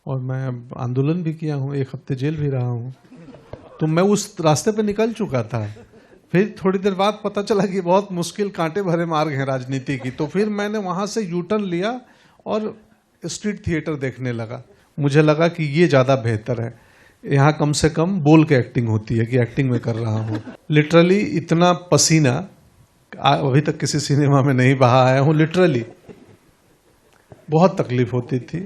और मैं आंदोलन भी किया हूँ, 1 हफ्ते जेल भी रहा हूँ। तो मैं उस रास्ते पे निकल चुका था। फिर थोड़ी देर बाद पता चला कि बहुत मुश्किल कांटे भरे मार्ग हैं राजनीति की। तो फिर मैंने वहाँ से यू टर्न लिया और स्ट्रीट थिएटर देखने लगा। मुझे लगा कि ये ज़्यादा बेहतर है, यहाँ कम से कम बोल के एक्टिंग होती है कि एक्टिंग में कर रहा हूँ। लिटरली इतना पसीना अभी तक किसी सिनेमा में नहीं बहा आया हूँ। लिटरली बहुत तकलीफ होती थी,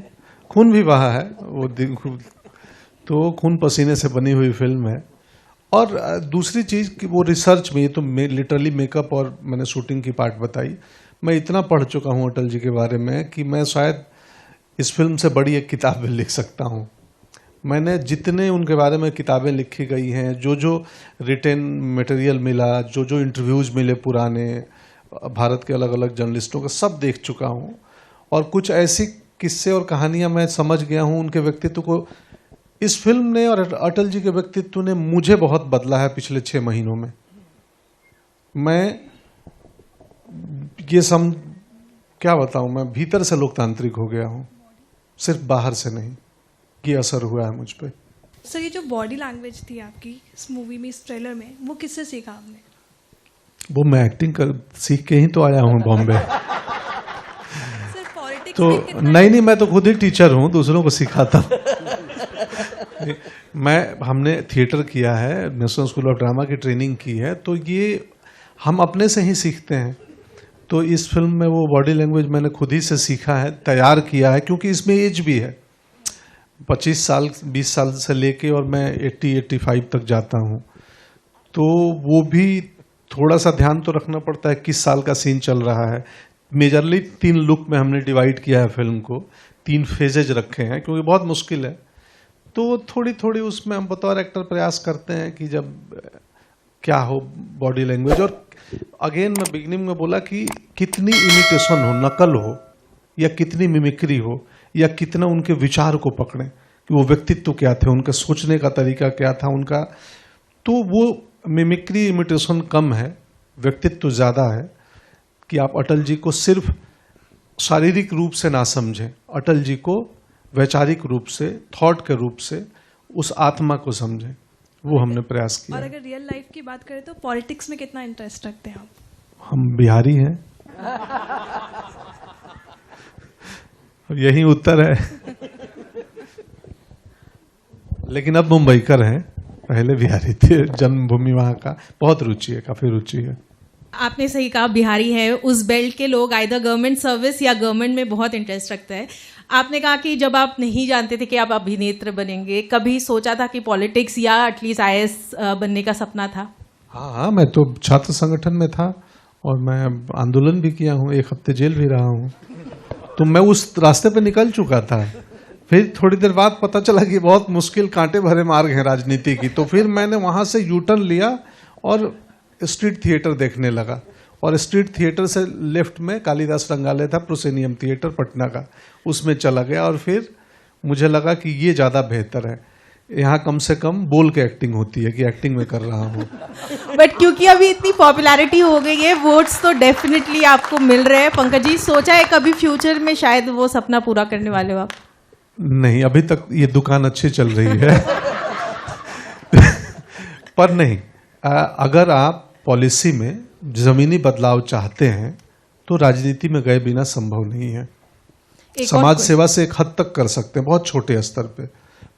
खून भी बहा है वो दिन। तो खून पसीने से बनी हुई फिल्म है। और दूसरी चीज़ कि वो रिसर्च में, ये तो लिटरली मेकअप और मैंने शूटिंग की पार्ट बताई। मैं इतना पढ़ चुका हूँ अटल जी के बारे में कि मैं शायद इस फिल्म से बड़ी एक किताब भी लिख सकता हूँ। मैंने जितने उनके बारे में किताबें लिखी गई हैं, जो जो रिटेन मटेरियल मिला, जो जो इंटरव्यूज़ मिले पुराने भारत के अलग अलग जर्नलिस्टों के, सब देख चुका हूँ। और कुछ ऐसी किस्से और कहानियाँ मैं समझ गया हूँ उनके व्यक्तित्व को। इस फिल्म ने और अटल जी के व्यक्तित्व ने मुझे बहुत बदला है पिछले 6 महीनों में। मैं ये क्या बताऊं, मैं भीतर से लोकतांत्रिक हो गया हूं, सिर्फ बाहर से नहीं। ये असर हुआ है मुझ पे। सर, ये जो बॉडी लैंग्वेज थी आपकी इस मूवी में, इस ट्रेलर में, वो किससे सीखा आपने? वो मैं एक्टिंग कर सीख के ही तो आया हूं बॉम्बे। सर, पॉलिटिक्स तो नहीं, मैं तो खुद ही टीचर हूं, दूसरों को सिखाता हूं। हमने थिएटर किया है, नेशनल स्कूल ऑफ ड्रामा की ट्रेनिंग की है, तो ये हम अपने से ही सीखते हैं। तो इस फिल्म में वो बॉडी लैंग्वेज मैंने खुद ही से सीखा है, तैयार किया है, क्योंकि इसमें एज भी है 25 साल 20 साल से लेके, और मैं 80-85 तक जाता हूँ। तो वो भी थोड़ा सा ध्यान तो रखना पड़ता है किस साल का सीन चल रहा है। मेजरली 3 लुक में हमने डिवाइड किया है फिल्म को, 3 फेजेज रखे हैं, क्योंकि बहुत मुश्किल है। तो थोड़ी थोड़ी उसमें हम बतौर एक्टर प्रयास करते हैं कि जब क्या हो बॉडी लैंग्वेज। और अगेन मैं बिगिनिंग में बोला कि कितनी इमिटेशन हो, नकल हो, या कितनी मिमिक्री हो, या कितना उनके विचार को पकड़ें कि वो व्यक्तित्व क्या थे, उनका सोचने का तरीका क्या था उनका। तो वो मिमिक्री इमिटेशन कम है, व्यक्तित्व ज़्यादा है। कि आप अटल जी को सिर्फ शारीरिक रूप से ना समझें, अटल जी को वैचारिक रूप से, थॉट के रूप से, उस आत्मा को समझें। वो हमने प्रयास किया। और अगर रियल लाइफ की बात करें तो पॉलिटिक्स में कितना इंटरेस्ट रखते हैं आप? हम बिहारी हैं, यही उत्तर है। लेकिन अब मुंबईकर हैं, पहले बिहारी थे, जन्मभूमि वहां का। बहुत रुचि है, काफी रुचि है। आपने सही कहा, बिहारी है। उस बेल्ट के लोग आइदर गवर्नमेंट सर्विस या गवर्नमेंट में बहुत इंटरेस्ट रखते हैं। आपने कहा कि जब आप नहीं जानते थे कि आप अभिनेत्र बनेंगे, कभी सोचा था कि पॉलिटिक्स या एटलीस्ट IAS बनने का सपना था? हाँ, मैं तो छात्र संगठन में था और मैं आंदोलन भी किया हूँ, 1 हफ्ते जेल भी रहा हूँ। तो मैं उस रास्ते पे निकल चुका था। फिर थोड़ी देर बाद पता चला कि बहुत मुश्किल कांटे भरे मार्ग हैं राजनीति की। तो फिर मैंने वहाँ से यू टर्न लिया और स्ट्रीट थिएटर देखने लगा। और स्ट्रीट थिएटर से लेफ्ट में कालिदास रंगालय था, प्रोसेनियम थिएटर पटना का, उसमें चला गया। और फिर मुझे लगा कि ये ज़्यादा बेहतर है, यहाँ कम से कम बोल के एक्टिंग होती है कि एक्टिंग में कर रहा हूँ। बट क्योंकि अभी इतनी पॉपुलैरिटी हो गई है, वोट्स तो डेफिनेटली आपको मिल रहे हैं। पंकज जी, सोचा है कभी फ्यूचर में शायद वो सपना पूरा करने वाले हो आप? नहीं, अभी तक ये दुकान अच्छी चल रही है। पर नहीं, अगर आप पॉलिसी में जमीनी बदलाव चाहते हैं तो राजनीति में गए बिना संभव नहीं है। समाज सेवा से एक हद तक कर सकते हैं, बहुत छोटे स्तर पे।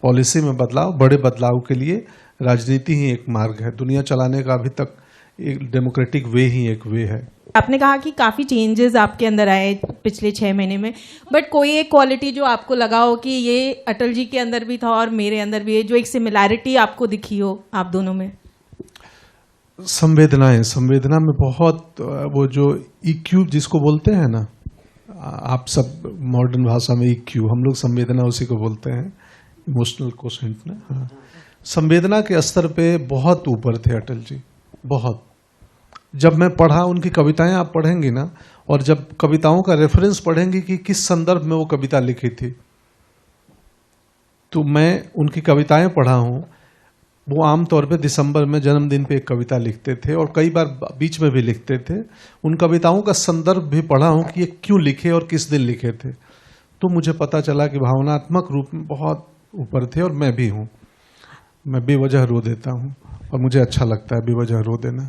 पॉलिसी में बदलाव, बड़े बदलाव के लिए राजनीति ही एक मार्ग है। दुनिया चलाने का अभी तक एक डेमोक्रेटिक वे ही एक वे है। आपने कहा कि काफ़ी चेंजेस आपके अंदर आए पिछले 6 महीने में, बट कोई एक क्वालिटी जो आपको लगा हो कि ये अटल जी के अंदर भी था और मेरे अंदर भी है, जो एक सिमिलैरिटी आपको दिखी हो आप दोनों में? संवेदना में बहुत, वो जो EQ जिसको बोलते हैं ना, आप सब मॉडर्न भाषा में EQ, हम लोग संवेदना उसी को बोलते हैं, इमोशनल कोशेंट ना। हाँ, संवेदना के स्तर पे बहुत ऊपर थे अटल जी, बहुत। जब मैं पढ़ा उनकी कविताएं, आप पढ़ेंगी ना, और जब कविताओं का रेफरेंस पढ़ेंगी कि किस संदर्भ में वो कविता लिखी थी, तो मैं उनकी कविताएं पढ़ा हूं। वो आमतौर पे दिसंबर में जन्मदिन पे एक कविता लिखते थे और कई बार बीच में भी लिखते थे। उन कविताओं का संदर्भ भी पढ़ा हूं कि ये क्यों लिखे और किस दिन लिखे थे। तो मुझे पता चला कि भावनात्मक रूप में बहुत ऊपर थे और मैं भी हूँ। मैं बेवजह रो देता हूँ और मुझे अच्छा लगता है बेवजह रो देना।